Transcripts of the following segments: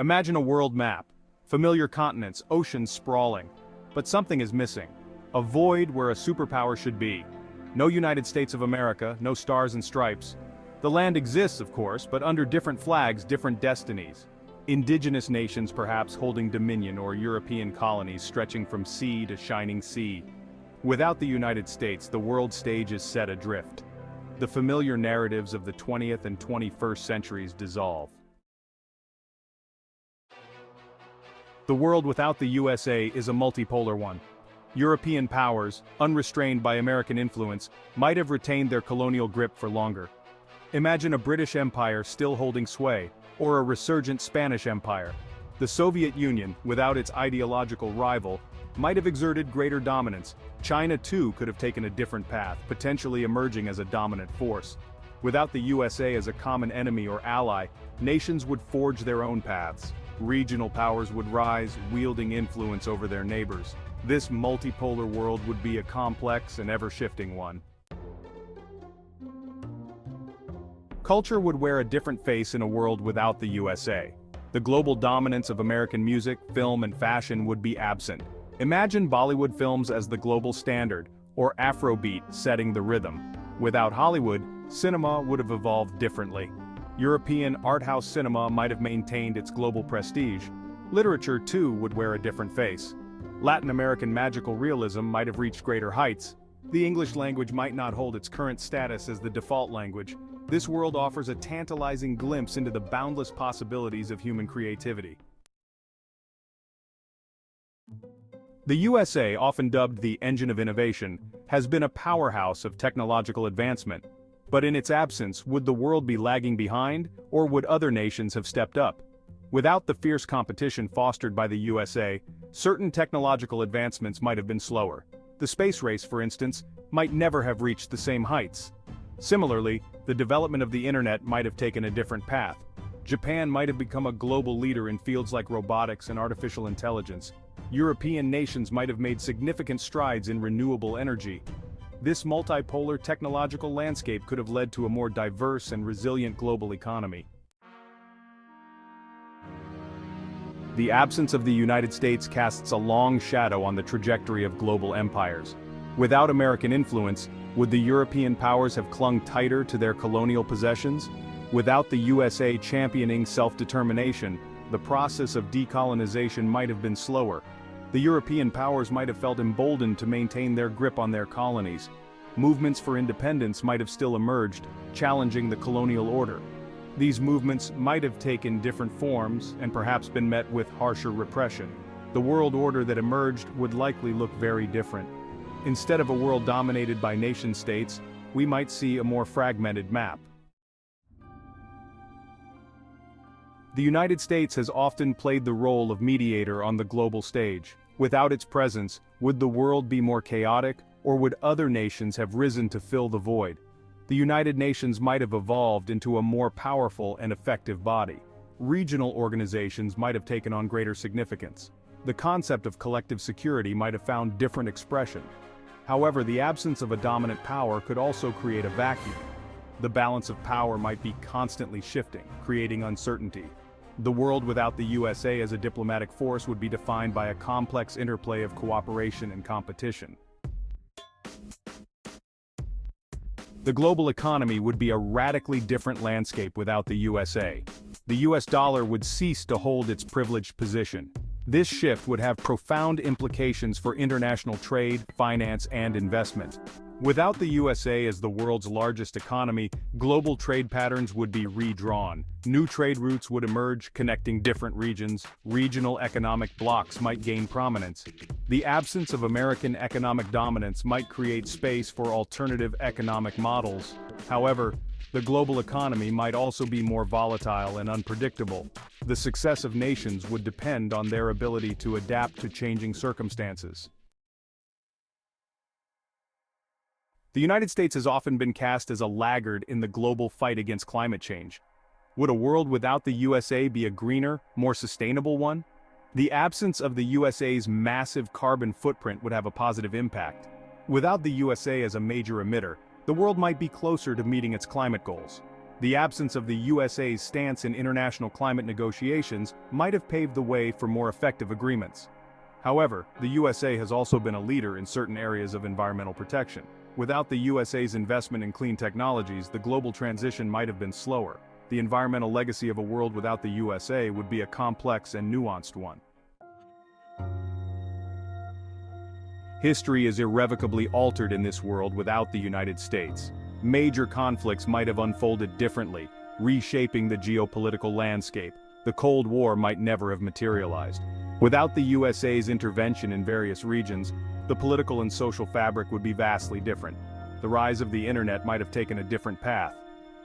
Imagine a world map. Familiar continents, oceans sprawling. But something is missing. A void where a superpower should be. No United States of America, no stars and stripes. The land exists, of course, but under different flags, different destinies. Indigenous nations perhaps holding dominion, or European colonies stretching from sea to shining sea. Without the United States, the world stage is set adrift. The familiar narratives of the 20th and 21st centuries dissolve. The world without the USA is a multipolar one. European powers, unrestrained by American influence, might have retained their colonial grip for longer. Imagine a British Empire still holding sway, or a resurgent Spanish Empire. The Soviet Union, without its ideological rival, might have exerted greater dominance. China too could have taken a different path, potentially emerging as a dominant force. Without the USA as a common enemy or ally, nations would forge their own paths. Regional powers would rise, wielding influence over their neighbors. This multipolar world would be a complex and ever-shifting one. Culture would wear a different face in a world without the USA. The global dominance of American music, film, and fashion would be absent. Imagine Bollywood films as the global standard, or Afrobeat setting the rhythm. Without Hollywood, cinema would have evolved differently. European art house cinema might have maintained its global prestige. Literature, too, would wear a different face. Latin American magical realism might have reached greater heights. The English language might not hold its current status as the default language. This world offers a tantalizing glimpse into the boundless possibilities of human creativity. The USA, often dubbed the engine of innovation, has been a powerhouse of technological advancement. But in its absence, would the world be lagging behind, or would other nations have stepped up? Without the fierce competition fostered by the USA, certain technological advancements might have been slower. The space race, for instance, might never have reached the same heights. Similarly, the development of the internet might have taken a different path. Japan might have become a global leader in fields like robotics and artificial intelligence. European nations might have made significant strides in renewable energy. This multipolar technological landscape could have led to a more diverse and resilient global economy. The absence of the United States casts a long shadow on the trajectory of global empires. Without American influence, would the European powers have clung tighter to their colonial possessions? Without the USA championing self-determination, the process of decolonization might have been slower. The European powers might have felt emboldened to maintain their grip on their colonies. Movements for independence might have still emerged, challenging the colonial order. These movements might have taken different forms and perhaps been met with harsher repression. The world order that emerged would likely look very different. Instead of a world dominated by nation-states, we might see a more fragmented map. The United States has often played the role of mediator on the global stage. Without its presence, would the world be more chaotic, or would other nations have risen to fill the void? The United Nations might have evolved into a more powerful and effective body. Regional organizations might have taken on greater significance. The concept of collective security might have found different expression. However, the absence of a dominant power could also create a vacuum. The balance of power might be constantly shifting, creating uncertainty. The world without the USA as a diplomatic force would be defined by a complex interplay of cooperation and competition. The global economy would be a radically different landscape without the USA. The US dollar would cease to hold its privileged position. This shift would have profound implications for international trade, finance, and investment. Without the USA as the world's largest economy, global trade patterns would be redrawn. New trade routes would emerge, connecting different regions. Regional economic blocs might gain prominence. The absence of American economic dominance might create space for alternative economic models. However, the global economy might also be more volatile and unpredictable. The success of nations would depend on their ability to adapt to changing circumstances. The United States has often been cast as a laggard in the global fight against climate change. Would a world without the USA be a greener, more sustainable one? The absence of the USA's massive carbon footprint would have a positive impact. Without the USA as a major emitter, the world might be closer to meeting its climate goals. The absence of the USA's stance in international climate negotiations might have paved the way for more effective agreements. However, the USA has also been a leader in certain areas of environmental protection. Without the USA's investment in clean technologies, the global transition might have been slower. The environmental legacy of a world without the USA would be a complex and nuanced one. History is irrevocably altered in this world without the United States. Major conflicts might have unfolded differently, reshaping the geopolitical landscape. The Cold War might never have materialized. Without the USA's intervention in various regions, the political and social fabric would be vastly different. The rise of the internet might have taken a different path.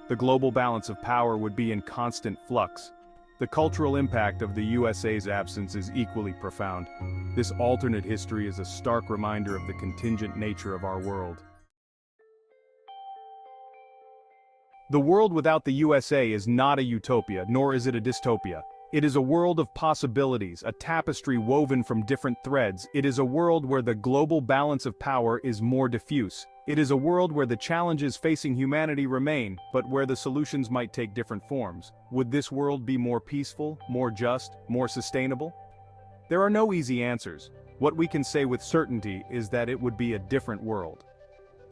The global balance of power would be in constant flux. The cultural impact of the USA's absence is equally profound. This alternate history is a stark reminder of the contingent nature of our world. The world without the USA is not a utopia, nor is it a dystopia. It is a world of possibilities, a tapestry woven from different threads. It is a world where the global balance of power is more diffuse. It is a world where the challenges facing humanity remain, but where the solutions might take different forms. Would this world be more peaceful, more just, more sustainable? There are no easy answers. What we can say with certainty is that it would be a different world.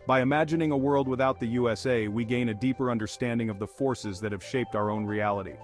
By imagining a world without the USA, we gain a deeper understanding of the forces that have shaped our own reality.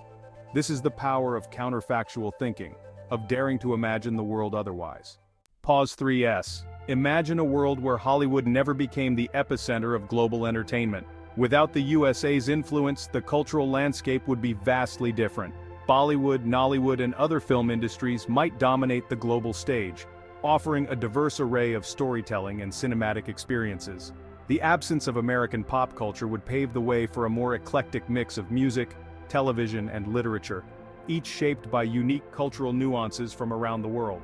This is the power of counterfactual thinking, of daring to imagine the world otherwise. Pause 3S. Imagine a world where Hollywood never became the epicenter of global entertainment. Without the USA's influence, the cultural landscape would be vastly different. Bollywood, Nollywood, and other film industries might dominate the global stage, offering a diverse array of storytelling and cinematic experiences. The absence of American pop culture would pave the way for a more eclectic mix of music, television, and literature, each shaped by unique cultural nuances from around the world.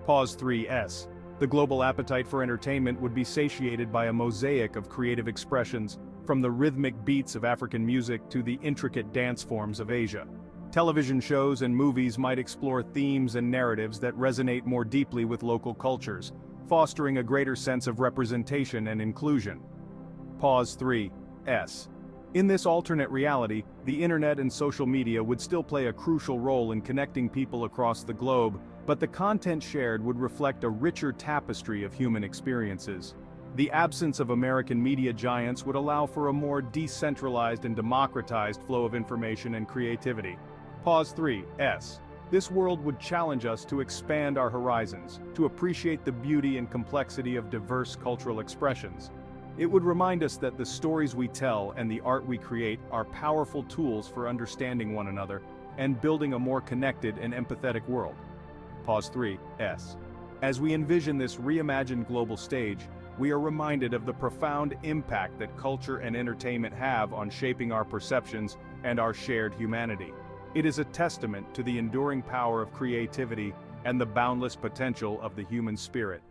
Pause 3S. The global appetite for entertainment would be satiated by a mosaic of creative expressions, from the rhythmic beats of African music to the intricate dance forms of Asia. Television shows and movies might explore themes and narratives that resonate more deeply with local cultures, fostering a greater sense of representation and inclusion. Pause 3S. In this alternate reality, the internet and social media would still play a crucial role in connecting people across the globe, but the content shared would reflect a richer tapestry of human experiences. The absence of American media giants would allow for a more decentralized and democratized flow of information and creativity. Pause 3S. This world would challenge us to expand our horizons, to appreciate the beauty and complexity of diverse cultural expressions. It would remind us that the stories we tell and the art we create are powerful tools for understanding one another and building a more connected and empathetic world. Pause 3S. As we envision this reimagined global stage, we are reminded of the profound impact that culture and entertainment have on shaping our perceptions and our shared humanity. It is a testament to the enduring power of creativity and the boundless potential of the human spirit.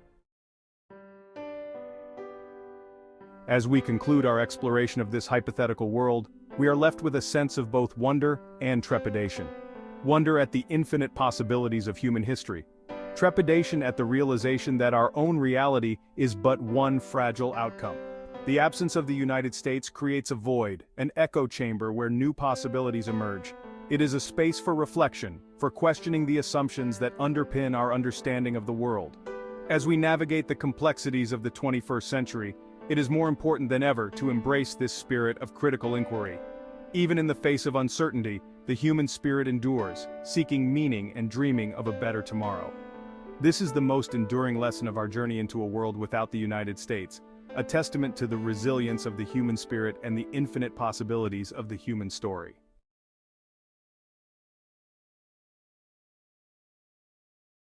As we conclude our exploration of this hypothetical world, we are left with a sense of both wonder and trepidation. Wonder at the infinite possibilities of human history. Trepidation at the realization that our own reality is but one fragile outcome. The absence of the United States creates a void, an echo chamber where new possibilities emerge. It is a space for reflection, for questioning the assumptions that underpin our understanding of the world. As we navigate the complexities of the 21st century, it is more important than ever to embrace this spirit of critical inquiry. Even in the face of uncertainty, the human spirit endures, seeking meaning and dreaming of a better tomorrow. This is the most enduring lesson of our journey into a world without the United States, a testament to the resilience of the human spirit and the infinite possibilities of the human story.